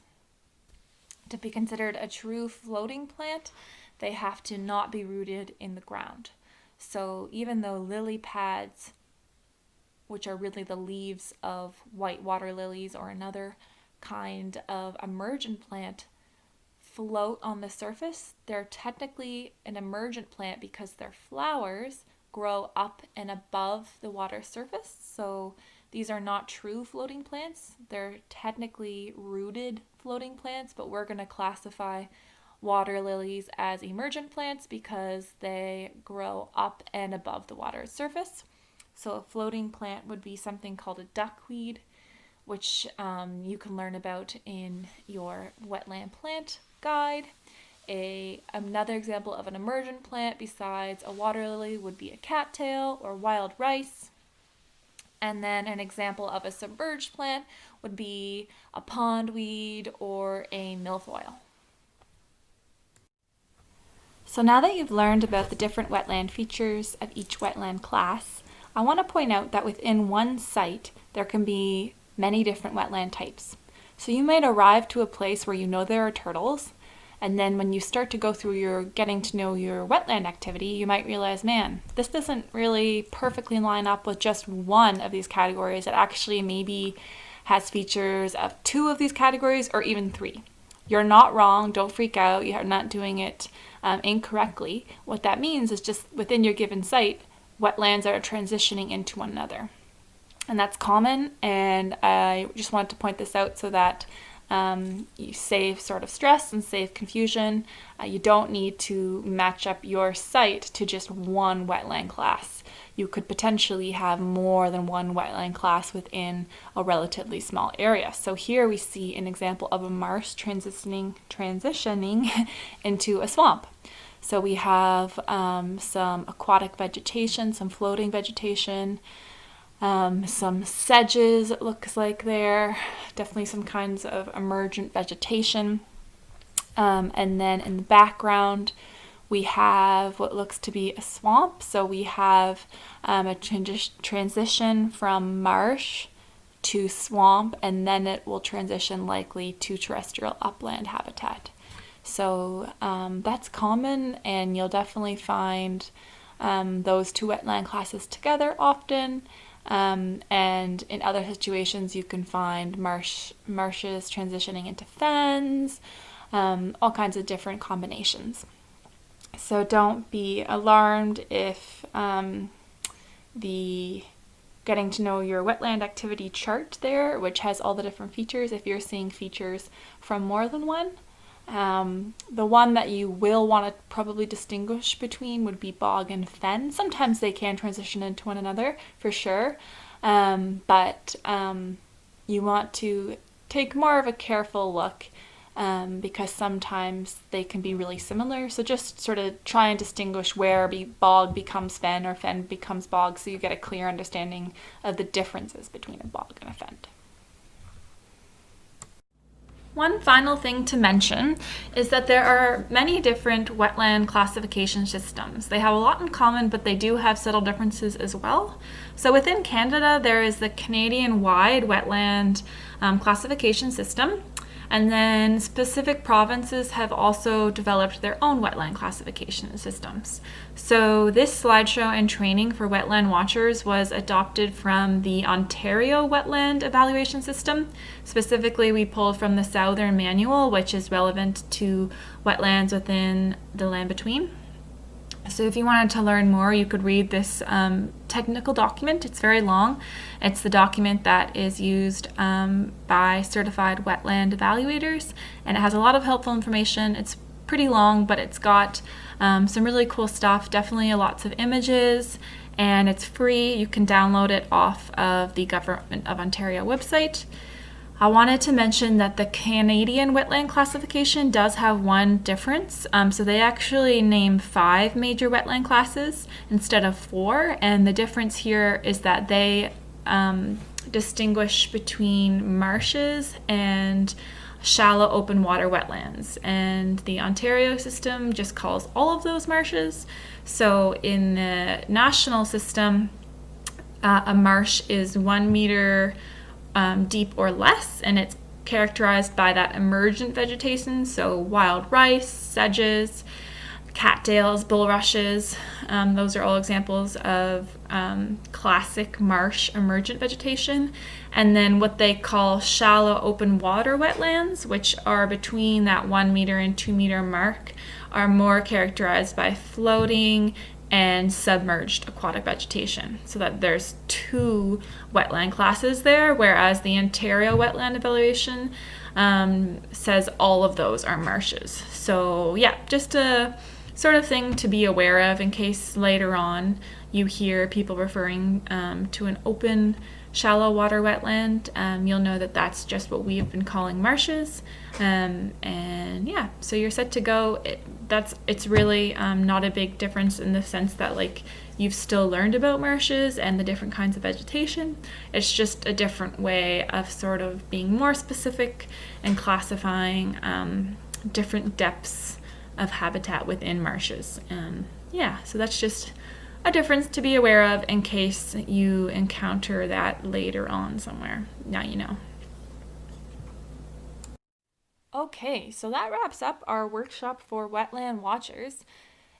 To be considered a true floating plant, they have to not be rooted in the ground. So even though lily pads, which are really the leaves of white water lilies or another kind of emergent plant, float on the surface, they're technically an emergent plant because their flowers grow up and above the water surface. So these are not true floating plants. They're technically rooted floating plants, but we're going to classify water lilies as emergent plants because they grow up and above the water surface. So a floating plant would be something called a duckweed, which you can learn about in your wetland plant guide. Another example of an emergent plant besides a water lily would be a cattail or wild rice. And then an example of a submerged plant would be a pondweed or a milfoil. So now that you've learned about the different wetland features of each wetland class, I want to point out that within one site, there can be many different wetland types. So you might arrive to a place where you know there are turtles, and then when you start to go through your getting to know your wetland activity, you might realize, man, this doesn't really perfectly line up with just one of these categories. It actually maybe has features of 2 of these categories or even 3. You're not wrong. Don't freak out. You're not doing it incorrectly. What that means is just within your given site, wetlands are transitioning into one another. And that's common, and I just wanted to point this out so that you save sort of stress and save confusion. You don't need to match up your site to just one wetland class. You could potentially have more than one wetland class within a relatively small area. So here we see an example of a marsh transitioning into a swamp. So we have some aquatic vegetation, some floating vegetation, some sedges, it looks like there, definitely some kinds of emergent vegetation. And then in the background, we have what looks to be a swamp. So we have a transition from marsh to swamp, and then it will transition likely to terrestrial upland habitat. So that's common, and you'll definitely find those 2 wetland classes together often. And in other situations, you can find marshes transitioning into fens, all kinds of different combinations. So don't be alarmed if the getting to know your wetland activity chart there, which has all the different features, if you're seeing features from more than one. The one that you will want to probably distinguish between would be bog and fen. Sometimes they can transition into one another for sure, but you want to take more of a careful look because sometimes they can be really similar. So just sort of try and distinguish where bog becomes fen or fen becomes bog, so you get a clear understanding of the differences between a bog and a fen. One final thing to mention is that there are many different wetland classification systems. They have a lot in common, but they do have subtle differences as well. So within Canada, there is the Canadian-wide wetland classification system. And then specific provinces have also developed their own wetland classification systems. So this slideshow and training for Wetland Watchers was adopted from the Ontario Wetland Evaluation System. Specifically, we pulled from the Southern Manual, which is relevant to wetlands within the land between. So if you wanted to learn more, you could read this technical document. It's very long. It's the document that is used by certified wetland evaluators, and it has a lot of helpful information. It's pretty long, but it's got some really cool stuff, definitely lots of images, and it's free. You can download it off of the Government of Ontario website. I wanted to mention that the Canadian wetland classification does have one difference. So they actually name 5 major wetland classes instead of 4. And the difference here is that they distinguish between marshes and shallow open water wetlands. And the Ontario system just calls all of those marshes. So in the national system, a marsh is 1 meter deep or less, and it's characterized by that emergent vegetation, so wild rice, sedges, cattails, bulrushes. Those are all examples of classic marsh emergent vegetation. And then what they call shallow open water wetlands, which are between that 1 meter and 2 meter mark, are more characterized by floating and submerged aquatic vegetation. So that there's 2 wetland classes there, whereas the Ontario Wetland Evaluation says all of those are marshes. So yeah, just a sort of thing to be aware of in case later on you hear people referring to an open shallow water wetland. You'll know that that's just what we have been calling marshes. And yeah, so you're set to go. It's really not a big difference in the sense that like you've still learned about marshes and the different kinds of vegetation. It's just a different way of sort of being more specific and classifying different depths of habitat within marshes. Yeah, so that's just a difference to be aware of in case you encounter that later on somewhere. Now you know. Okay, so that wraps up our workshop for Wetland Watchers.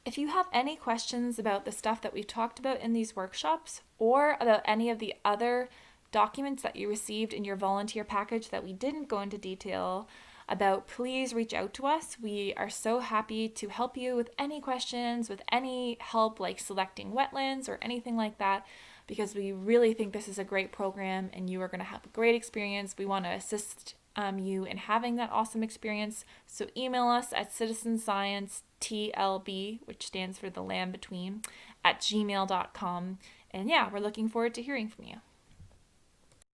If you have any questions about the stuff that we've talked about in these workshops or about any of the other documents that you received in your volunteer package that we didn't go into detail about, please reach out to us. We are so happy to help you with any questions, with any help like selecting wetlands or anything like that, because we really think this is a great program and you are going to have a great experience. We want to assist you in having that awesome experience. So email us at citizensciencetlb, which stands for the land between, at gmail.com. And yeah, we're looking forward to hearing from you.